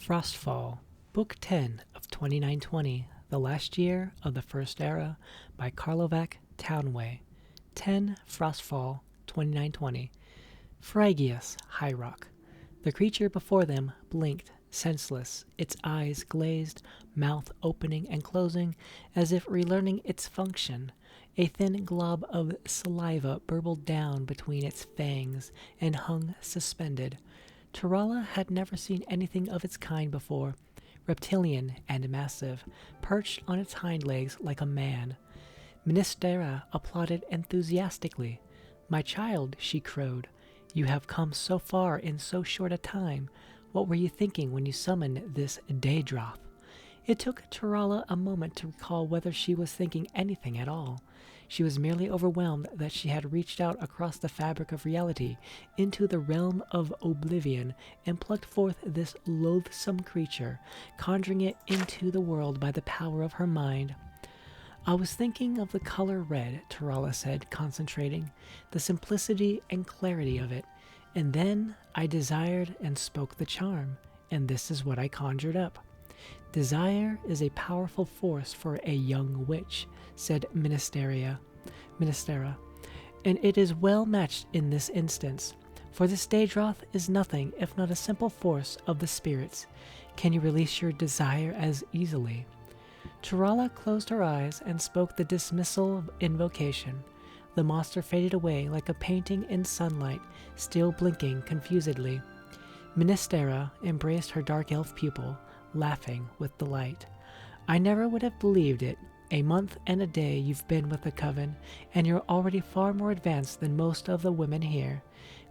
Frostfall, Book 10 of 2920, The Last Year of the First Era, by Karlovac Townway. 10 Frostfall, 2920. Phrygius, High Rock. The creature before them blinked, senseless, its eyes glazed, mouth opening and closing as if relearning its function. A thin glob of saliva burbled down between its fangs and hung suspended. Tarala had never seen anything of its kind before, reptilian and massive, perched on its hind legs like a man. Ministera applauded enthusiastically. "My child," she crowed, "you have come so far in so short a time. What were you thinking when you summoned this Daedroth?" It took Tarala a moment to recall whether she was thinking anything at all. She was merely overwhelmed that she had reached out across the fabric of reality into the realm of Oblivion and plucked forth this loathsome creature, conjuring it into the world by the power of her mind. "I was thinking of the color red," Tarala said, concentrating, "the simplicity and clarity of it. And then I desired and spoke the charm, and this is what I conjured up." "Desire is a powerful force for a young witch," said Ministera, "and it is well matched in this instance, for this Daedroth is nothing if not a simple force of the spirits. Can you release your desire as easily?" Tarala closed her eyes and spoke the dismissal invocation. The monster faded away like a painting in sunlight, still blinking confusedly. Ministera embraced her dark elf pupil, laughing with delight. "I never would have believed it. A month and a day you've been with the coven, and you're already far more advanced than most of the women here.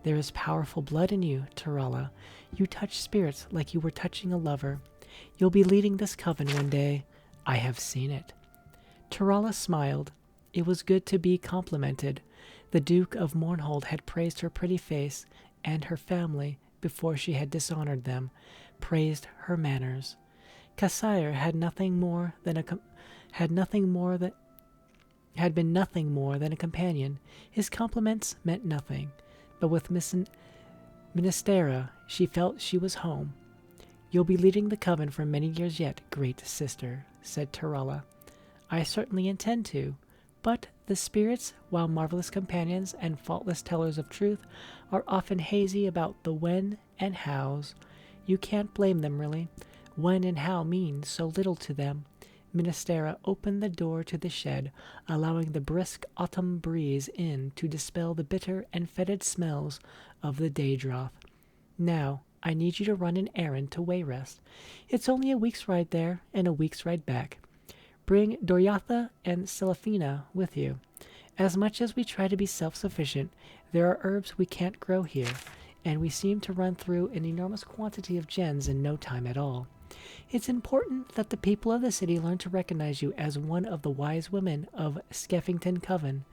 There is powerful blood in you, Tarala. You touch spirits like you were touching a lover. You'll be leading this coven one day. I have seen it." Tarala smiled. It was good to be complimented. The Duke of Mournhold had praised her pretty face and her family before she had dishonored them, praised her manners. Cassire had been nothing more than a companion. His compliments meant nothing, but with Ministera she felt she was home. "You'll be leading the coven for many years yet, great sister," said Tarala. "I certainly intend to, but the spirits, while marvelous companions and faultless tellers of truth, are often hazy about the when and hows. You can't blame them, really. When and how mean so little to them." Ministera opened the door to the shed, allowing the brisk autumn breeze in to dispel the bitter and fetid smells of the Daedroth. "Now, I need you to run an errand to Wayrest. It's only a week's ride there and a week's ride back. Bring Doryatha and Selefina with you. As much as we try to be self-sufficient, there are herbs we can't grow here, and we seem to run through an enormous quantity of gens in no time at all. It's important that the people of the city learn to recognize you as one of the wise women of Skeffington Coven.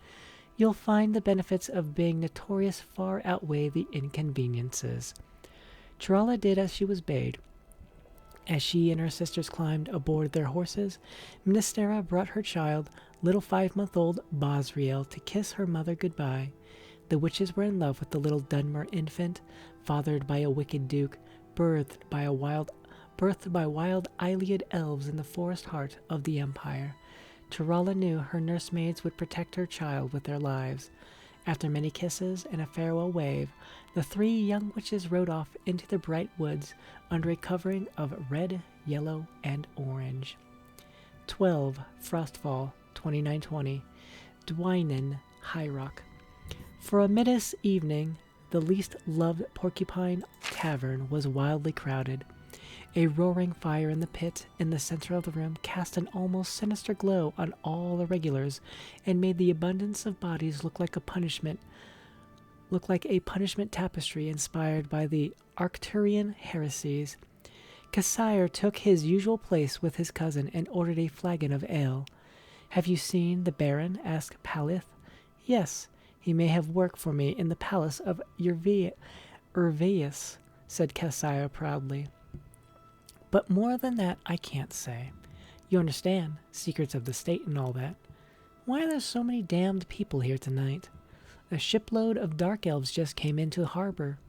You'll find the benefits of being notorious far outweigh the inconveniences." Tarala did as she was bade. As she and her sisters climbed aboard their horses, Ministera brought her child, little 5-month-old Bosriel, to kiss her mother goodbye. The witches were in love with the little Dunmer infant, fathered by a wicked duke, birthed by wild Iliad elves in the forest heart of the Empire. Tarala knew her nursemaids would protect her child with their lives. After many kisses and a farewell wave, the 3 young witches rode off into the bright woods under a covering of red, yellow, and orange. 12 Frostfall, 2920. Dwynen, High Rock. For a middas evening, the least loved Porcupine Tavern was wildly crowded. A roaring fire in the pit in the center of the room cast an almost sinister glow on all the regulars and made the abundance of bodies look like a punishment tapestry inspired by the Arcturian heresies. Cassire took his usual place with his cousin and ordered a flagon of ale. "Have you seen the Baron?" asked Palith. "Yes, he may have work for me in the palace of Urveus," said Cassire proudly. "But more than that I can't say. You understand, secrets of the state and all that. Why are there so many damned people here tonight? A shipload of dark elves just came into harbor.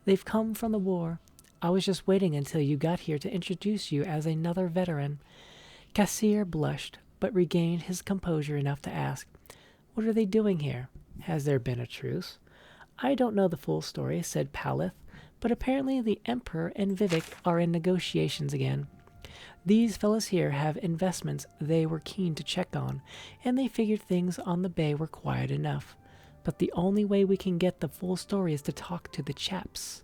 They've come from the war. I was just waiting until you got here to introduce you as another veteran. Cassier blushed, but regained his composure enough to ask, "What are they doing here? Has there been a truce?" "I don't know the full story," said Palith, "but apparently the Emperor and Vivek are in negotiations again. These fellows here have investments they were keen to check on, and they figured things on the bay were quiet enough. But the only way we can get the full story is to talk to the chaps."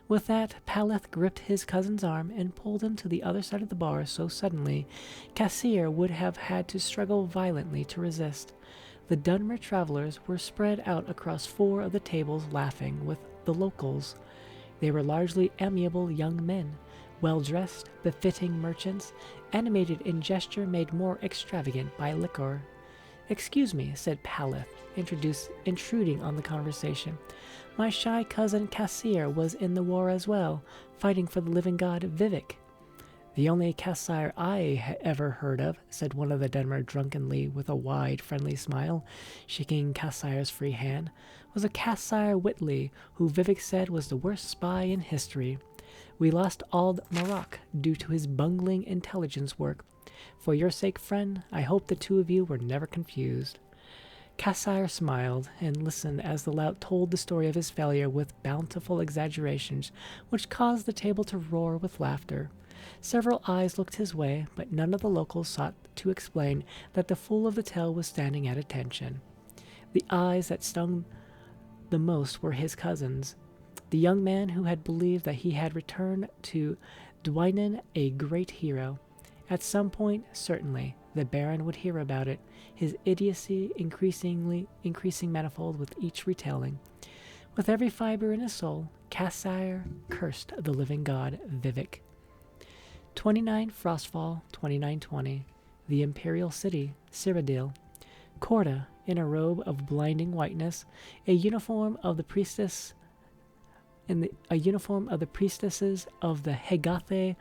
With that, Palith gripped his cousin's arm and pulled him to the other side of the bar so suddenly, Cassier would have had to struggle violently to resist. The Dunmer travelers were spread out across 4 of the tables laughing with the locals. They were largely amiable young men, well-dressed, befitting merchants, animated in gesture made more extravagant by liquor. "Excuse me," said Palith, intruding on the conversation. "My shy cousin Cassier was in the war as well, fighting for the living god Vivek." "The only Cassier I ever heard of," said one of the Dunmer drunkenly with a wide, friendly smile, shaking Cassier's free hand, "was a Cassier Whitley, who Vivek said was the worst spy in history. We lost Ald Maroc due to his bungling intelligence work. For your sake, friend, I hope the two of you were never confused." Cassier smiled and listened as the lout told the story of his failure with bountiful exaggerations, which caused the table to roar with laughter. Several eyes looked his way, but none of the locals sought to explain that the fool of the tale was standing at attention. The eyes that stung the most were his cousin's. The young man who had believed that he had returned to Dwynen a great hero. At some point, certainly, the Baron would hear about it, his idiocy increasing manifold with each retelling. With every fiber in his soul, Cassier cursed the living god Vivek. 29 Frostfall 2920. The Imperial City, Cyrodiil. Corda, in a robe of blinding whiteness, a uniform of the priestesses of the Hegathe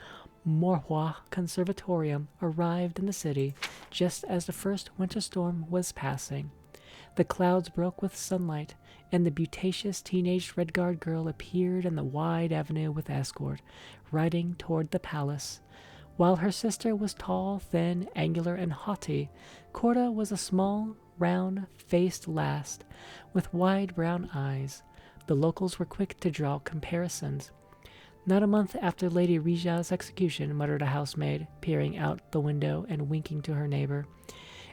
Morhua Conservatorium, arrived in the city just as the first winter storm was passing. The clouds broke with sunlight, and the beauteous teenage Redguard girl appeared in the wide avenue with escort, riding toward the palace. While her sister was tall, thin, angular, and haughty, Corda was a small, round-faced lass with wide brown eyes. The locals were quick to draw comparisons. "Not a month after Lady Rija's execution," muttered a housemaid, peering out the window and winking to her neighbor.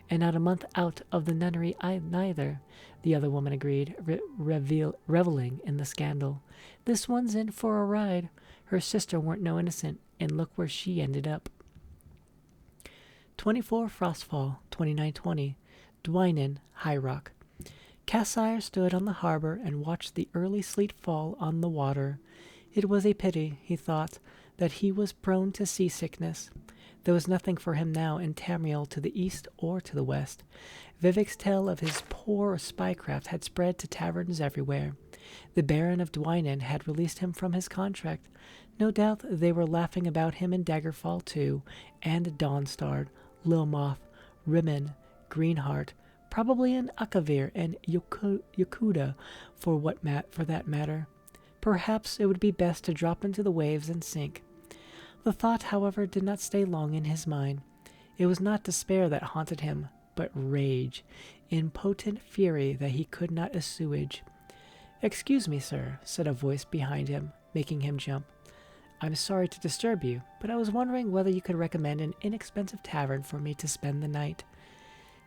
"And not a month out of the nunnery neither," the other woman agreed, reveling in the scandal. "This one's in for a ride. Her sister weren't no innocent, and look where she ended up." 24 Frostfall 2920. Dwynen, High Rock. Cassier stood on the harbor and watched the early sleet fall on the water. It was a pity, he thought, that he was prone to seasickness. There was nothing for him now in Tamriel to the east or to the west. Vivek's tale of his poor spycraft had spread to taverns everywhere. The Baron of Dwynen had released him from his contract. No doubt they were laughing about him in Daggerfall too, and Dawnstar, Lilmoth, Rimmon, Greenheart, probably in Akavir and Yokuda for that matter. Perhaps it would be best to drop into the waves and sink. The thought, however, did not stay long in his mind. It was not despair that haunted him, but rage, impotent fury that he could not assuage. "Excuse me, sir," said a voice behind him, making him jump. "I'm sorry to disturb you, but I was wondering whether you could recommend an inexpensive tavern for me to spend the night."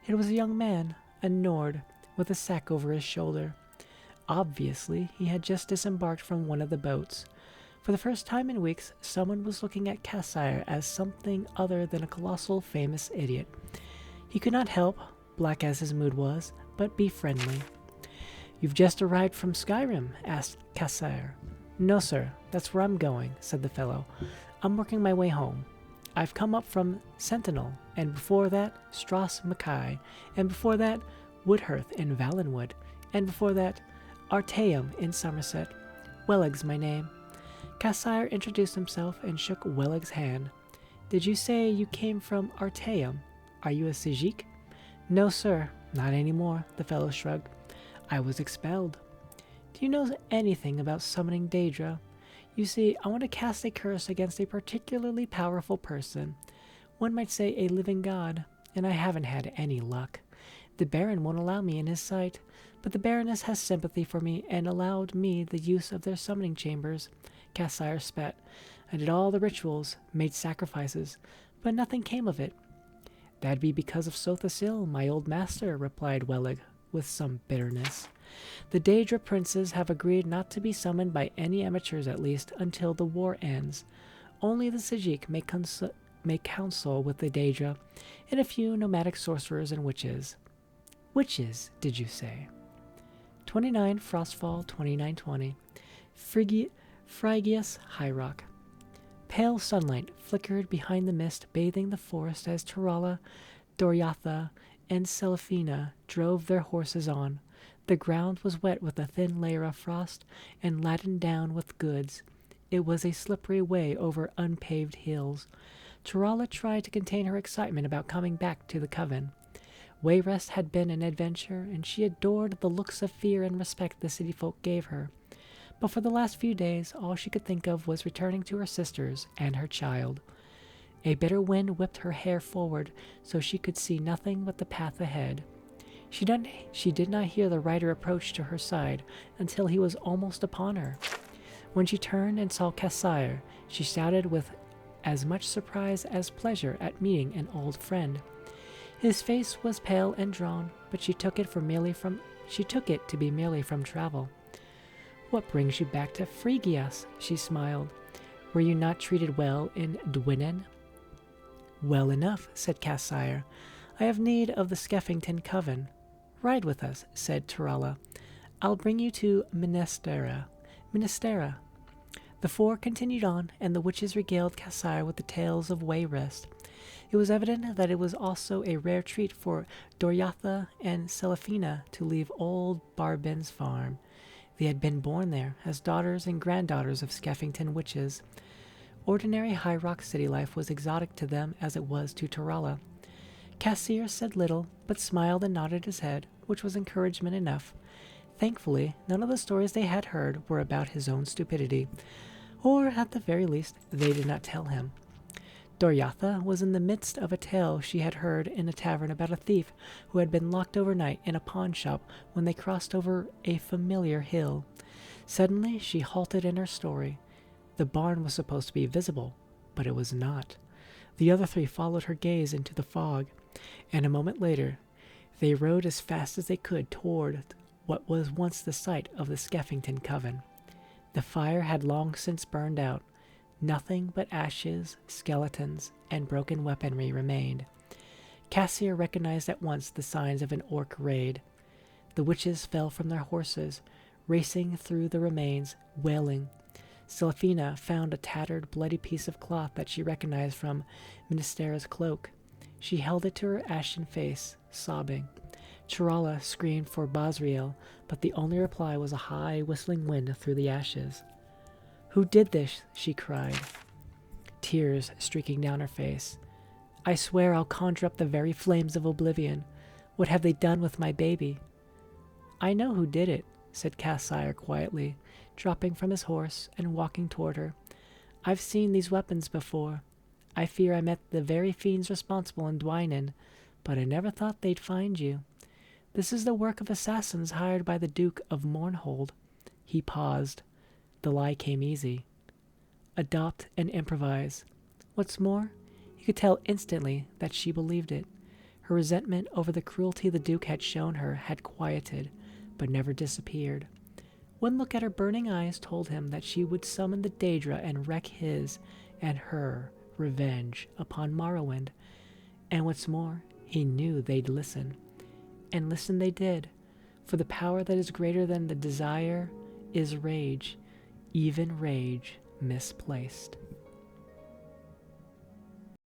It was a young man, a Nord, with a sack over his shoulder. Obviously, he had just disembarked from one of the boats. For the first time in weeks, someone was looking at Cassier as something other than a colossal famous idiot. He could not help, black as his mood was, but be friendly. "You've just arrived from Skyrim?" asked Cassier. "No, sir, that's where I'm going," said the fellow. "I'm working my way home. I've come up from Sentinel, and before that, Strass Mackay, and before that, Woodhearth in Valenwood, and before that, Artaeum in Somerset. Welleg's my name." Cassier introduced himself and shook Welleg's hand. "Did you say you came from Artaeum? Are you a Sijik?" "No, sir, not anymore," the fellow shrugged. "I was expelled." "Do you know anything about summoning Daedra?" You see, I want to cast a curse against a particularly powerful person. One might say a living god, and I haven't had any luck. The Baron won't allow me in his sight, but the Baroness has sympathy for me and allowed me the use of their summoning chambers. Cassire spat. I did all the rituals, made sacrifices, but nothing came of it. That'd be because of Sothasil, my old master, replied Wellig, with some bitterness. The Daedra princes have agreed not to be summoned by any amateurs at least until the war ends. Only the Sajik may counsel with the Daedra and a few nomadic sorcerers and witches. Witches, did you say? 29 Frostfall 2920. Phrygius High Rock. Pale sunlight flickered behind the mist, bathing the forest as Turala, Doriatha, and Seraphina drove their horses on. The ground was wet with a thin layer of frost and laden down with goods. It was a slippery way over unpaved hills. Turala tried to contain her excitement about coming back to the coven. Wayrest had been an adventure, and she adored the looks of fear and respect the city folk gave her. But for the last few days, all she could think of was returning to her sisters and her child. A bitter wind whipped her hair forward so she could see nothing but the path ahead. She did not hear the rider approach to her side until he was almost upon her. When she turned and saw Cassire, she shouted with as much surprise as pleasure at meeting an old friend. His face was pale and drawn, but she took it to be merely from travel. What brings you back to Phrygias? She smiled. Were you not treated well in Dwynwen? Well enough, said Cassire. I have need of the Skeffington coven. Ride with us, said Turala. I'll bring you to Ministera. The four continued on, and the witches regaled Cassire with the tales of Wayrest. It was evident that it was also a rare treat for Doriatha and Seraphina to leave old Barbin's farm. They had been born there as daughters and granddaughters of Skeffington witches. Ordinary High Rock city life was exotic to them as it was to Turala. Cassire said little, but smiled and nodded his head, which was encouragement enough. Thankfully, none of the stories they had heard were about his own stupidity, or at the very least, they did not tell him. Doriatha was in the midst of a tale she had heard in a tavern about a thief who had been locked overnight in a pawn shop when they crossed over a familiar hill. Suddenly, she halted in her story. The barn was supposed to be visible, but it was not. The other three followed her gaze into the fog, and a moment later, they rode as fast as they could toward what was once the site of the Skeffington coven. The fire had long since burned out. Nothing but ashes, skeletons, and broken weaponry remained. Cassire recognized at once the signs of an orc raid. The witches fell from their horses, racing through the remains, wailing. Seraphina found a tattered, bloody piece of cloth that she recognized from Ministera's cloak. She held it to her ashen face, sobbing. Turala screamed for Bosriel, but the only reply was a high, whistling wind through the ashes. Who did this? She cried, tears streaking down her face. I swear I'll conjure up the very flames of Oblivion. What have they done with my baby? I know who did it, said Cassire quietly, dropping from his horse and walking toward her. I've seen these weapons before. I fear I met the very fiends responsible in Dwynwen, but I never thought they'd find you. This is the work of assassins hired by the Duke of Mournhold. He paused. The lie came easy. Adopt and improvise. What's more, he could tell instantly that she believed it. Her resentment over the cruelty the Duke had shown her had quieted, but never disappeared. One look at her burning eyes told him that she would summon the Daedra and wreak his and her revenge upon Morrowind. And what's more, he knew they'd listen. And listen they did, for the power that is greater than the desire is rage, even rage misplaced.